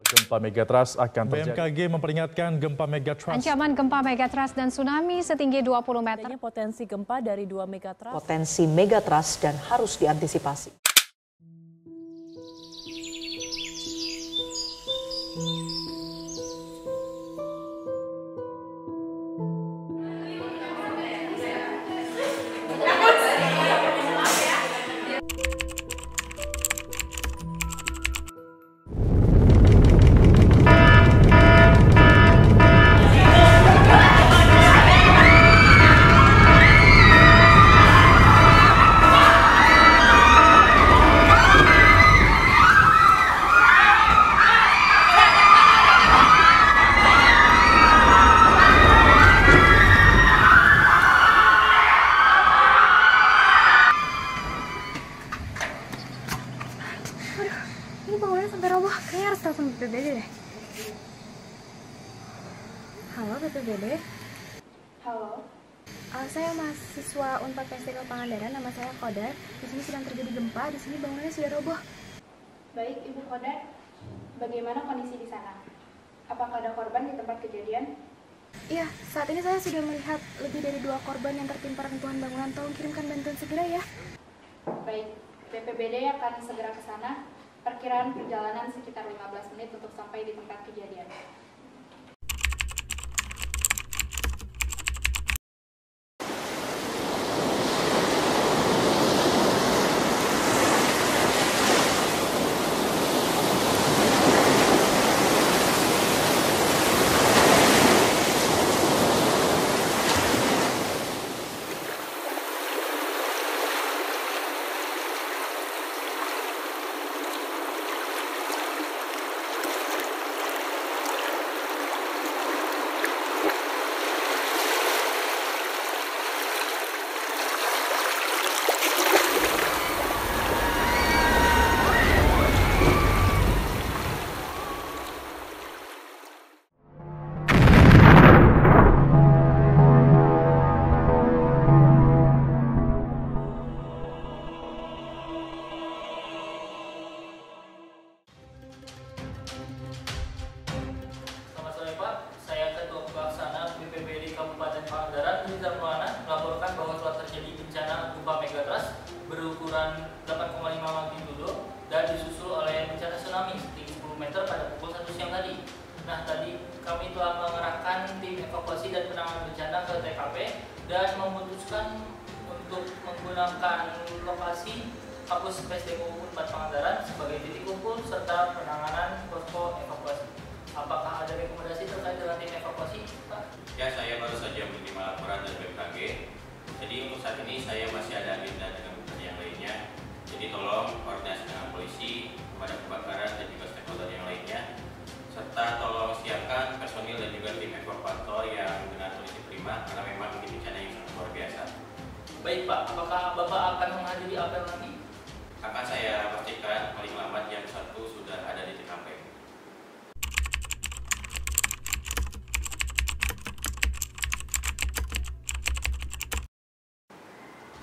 Gempa megatrust akan terjadi. BMKG memperingatkan gempa megatrust. Ancaman gempa megatrust dan tsunami setinggi 20 meter. Adanya potensi gempa dari 2 megatrust. Potensi megatrust dan harus diantisipasi. Ini bangunnya sampai roboh, kayaknya harus telepon BPBD deh. Halo BPBD. Halo. Saya mahasiswa Unpad PSTK Pangandaran, nama saya Kodar. Di sini sedang terjadi gempa, di sini bangunannya sudah roboh. Baik, Ibu Kodar. Bagaimana kondisi di sana? Apakah ada korban di tempat kejadian? Iya, saat ini saya sudah melihat lebih dari 2 korban yang tertimpa reruntuhan bangunan. Tolong kirimkan bantuan segera ya. Baik, BPBD akan segera ke sana. Perkiraan perjalanan sekitar 15 menit untuk sampai di tempat kejadian. Kabupaten Pangandaran, Nizam Maulana, melaporkan bahwa telah terjadi bencana gempa megatrust berukuran 8,5 magnitudo dan disusul oleh bencana tsunami setinggi 10 meter pada pukul 1 siang tadi. Nah, tadi kami telah mengerahkan tim evakuasi dan penanganan bencana ke TKP dan memutuskan untuk menggunakan lokasi kampus PSDMU Unpad Pangandaran sebagai titik kumpul serta penanganan posko evakuasi. Apakah ada rekomendasi terkait dengan tim evakuasi, Pak? Ya, saya baru saja menerima laporan dari BMKG. Jadi untuk saat ini saya masih ada agenda dengan bencana yang lainnya. Jadi tolong koordinasi dengan polisi, pemadam kebakaran dan juga stakeholder yang lainnya. Serta tolong siapkan personil dan juga tim evakuator yang dengan kondisi prima karena memang ini bencana yang sangat luar biasa. Baik Pak, apakah Bapak akan menghadiri apel nanti? Akan saya pastikan paling lambat jam 1 sudah ada di TKP.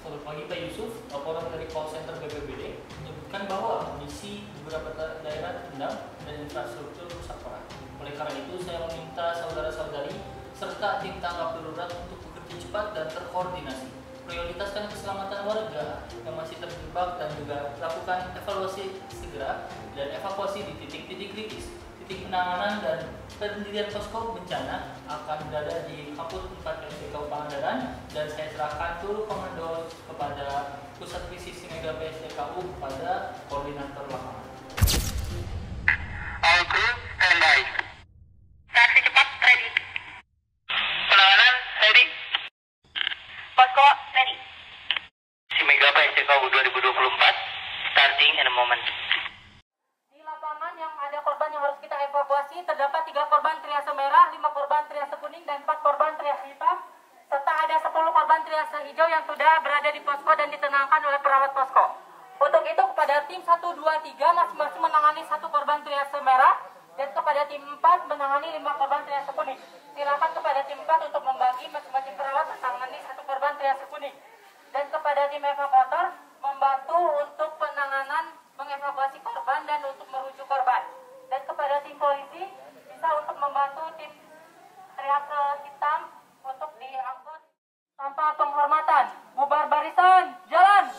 Selamat pagi Pak Yusuf, laporan dari call center BPBD menyebutkan bahwa kondisi beberapa daerah terendam dan infrastruktur rusak parah. Oleh karena itu, saya meminta saudara-saudari serta tim tanggap darurat untuk bekerja cepat dan terkoordinasi. Prioritaskan keselamatan warga yang masih terjebak dan juga lakukan evaluasi segera dan evakuasi di titik-titik kritis. Titik penanganan dan pendirian posko bencana akan berada di kampus 4 PSTK Pangandaran dan saya serahkan seluruh komando kepada Pusat Krisis Siaga PSTKU kepada koordinator lapangan. All crew, standby. Taksi cepat, ready. Penanganan, ready. Posko, ready. Siaga PSTKU 2024, starting in a moment. Di lapangan yang ada korban yang harus kita evakuasi, terdapat 3 korban triase merah, 5 korban triase kuning, dan 4 korban triase hitam, serta ada 10 korban triase hijau yang sudah berada di posko dan ditenangkan oleh perawat posko. Untuk itu kepada tim 1, 2, 3 masing-masing menangani 1 korban triase merah, dan kepada tim 4 menangani 5 korban triase kuning. Silakan kepada tim 4 untuk membagi masing-masing perawat menangani 1 korban triase kuning. Dan kepada tim evakuator membantu untuk penanganan mengevakuasi korban dan untuk merujuk korban. dan kepada tim polisi bisa untuk membantu tim triase hitam untuk diangkut tanpa penghormatan. Bubar barisan, jalan!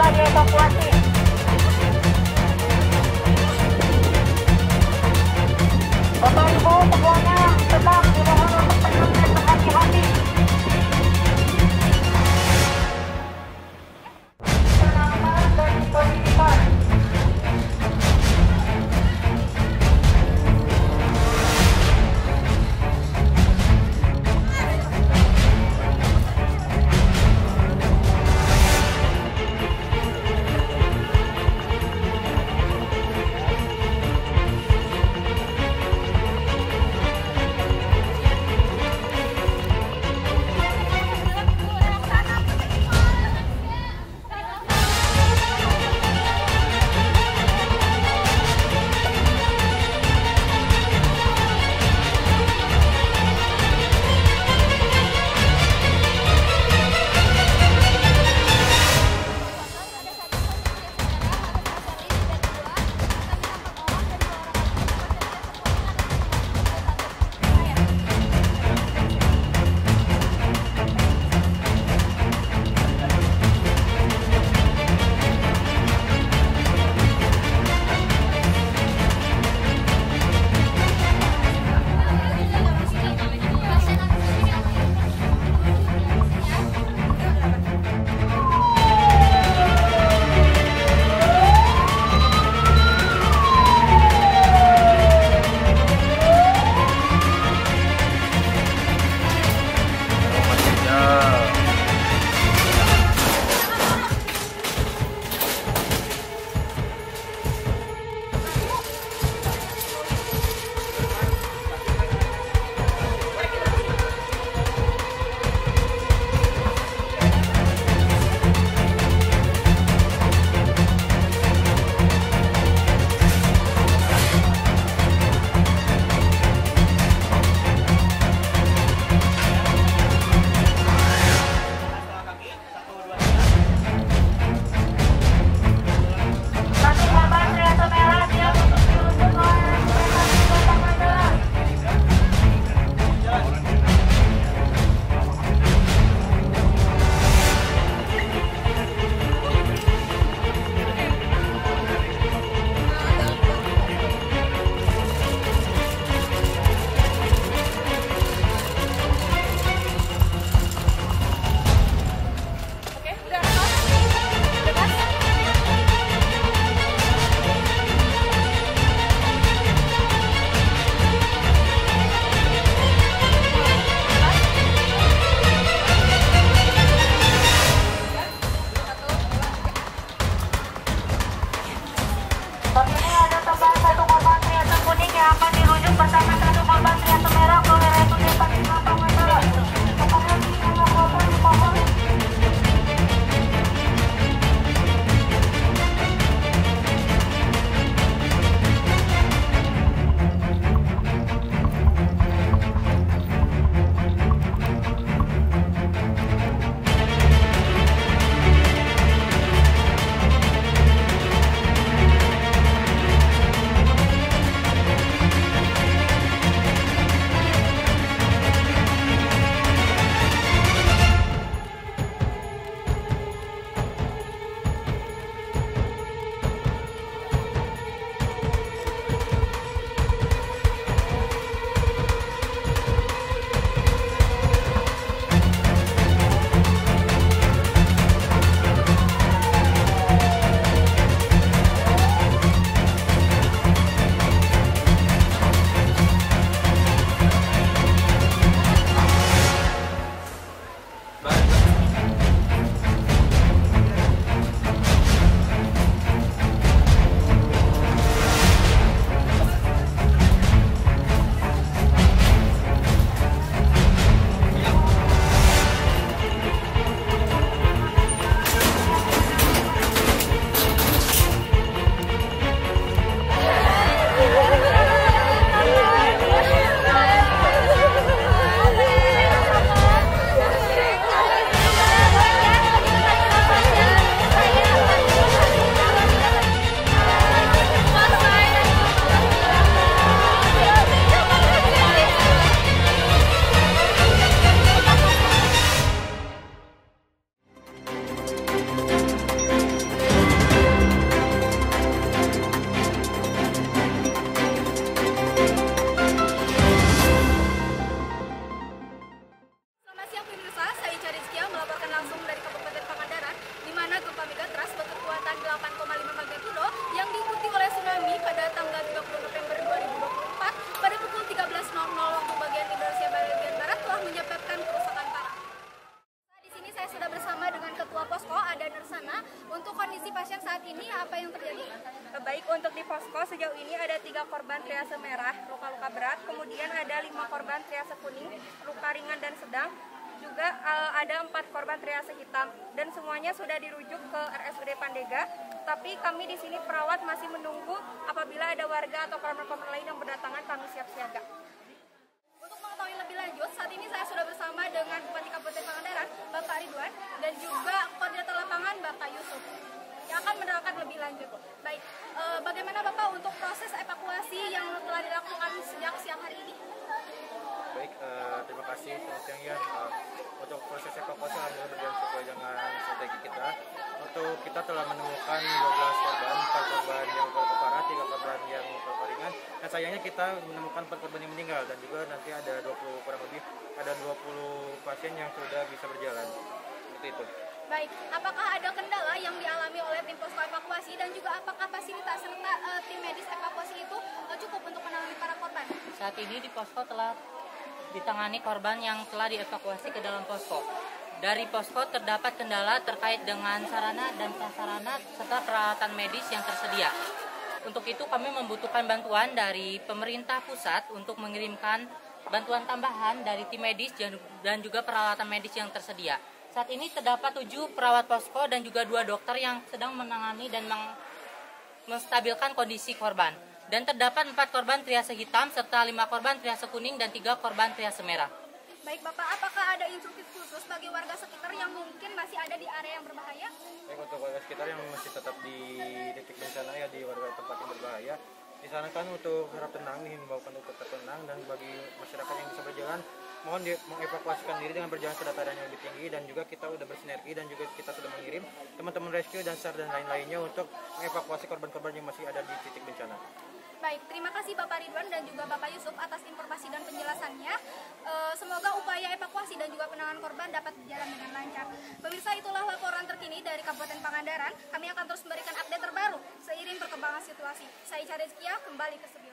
segera dievakuasi. Bapak Ibu semuanya tetap dimohon untuk tenang dan berhati-hati. Tenangkan dan kondisikan. sejauh ini ada 3 korban triase merah, luka-luka berat, kemudian ada 5 korban triase kuning, luka ringan dan sedang, juga ada 4 korban triase hitam, dan semuanya sudah dirujuk ke RSUD Pandega. Tapi kami di sini perawat masih menunggu apabila ada warga atau korban-korban lain yang berdatangan, kami siap siaga. Untuk mengetahui lebih lanjut, saat ini saya sudah bersama dengan Bupati Kabupaten Pangandaran, Bapak Ridwan, dan juga Koordinator Lapangan, Bapak Yusuf, yang akan menerangkan lebih lanjut. Baik, bagaimana Bapak untuk proses evakuasi yang telah dilakukan sejak siang hari ini? Baik, terima kasih. Selamat siang ya. Untuk proses evakuasi alhamdulillah berjalan sesuai dengan strategi kita. Untuk kita telah menemukan 12 korban, 4 korban yang luka parah, 3 korban yang luka ringan. Dan sayangnya kita menemukan 4 korban yang meninggal, dan juga nanti ada 20 kurang lebih ada 20 pasien yang sudah bisa berjalan. Seperti itu. Baik, apakah ada kendala yang dialami oleh tim posko evakuasi, dan juga apakah fasilitas serta tim medis evakuasi itu cukup untuk menangani para korban? Saat ini di posko telah ditangani korban yang telah dievakuasi ke dalam posko. Dari posko terdapat kendala terkait dengan sarana dan prasarana serta peralatan medis yang tersedia. Untuk itu kami membutuhkan bantuan dari pemerintah pusat untuk mengirimkan bantuan tambahan dari tim medis dan juga peralatan medis yang tersedia. Saat ini terdapat 7 perawat posko dan juga 2 dokter yang sedang menangani dan menstabilkan kondisi korban. Dan terdapat 4 korban triase hitam serta 5 korban triase kuning dan 3 korban triase merah. Baik Bapak, apakah ada instruksi khusus bagi warga sekitar yang mungkin masih ada di area yang berbahaya? Baik, untuk warga sekitar yang masih tetap di titik bencana ya, di warga tempat yang berbahaya, disarankan untuk harap tenang, dihimbaukan untuk tetap tenang, dan bagi masyarakat yang bisa berjalan, mohon mengevakuasikan diri dengan berjalan ke dataran yang lebih tinggi, dan juga kita sudah bersinergi dan juga kita sudah mengirim teman-teman rescue dan SAR dan lain-lainnya untuk mengevakuasi korban-korban yang masih ada di titik bencana. Baik, terima kasih Bapak Ridwan dan juga Bapak Yusuf atas informasi dan penjelasannya. Semoga upaya evakuasi dan juga penanganan korban dapat berjalan dengan lancar. Pemirsa, itulah laporan terkini dari Kabupaten Pangandaran. Kami akan terus memberikan update terbaru seiring perkembangan situasi. Saya Ica Rizkia, kembali ke studio.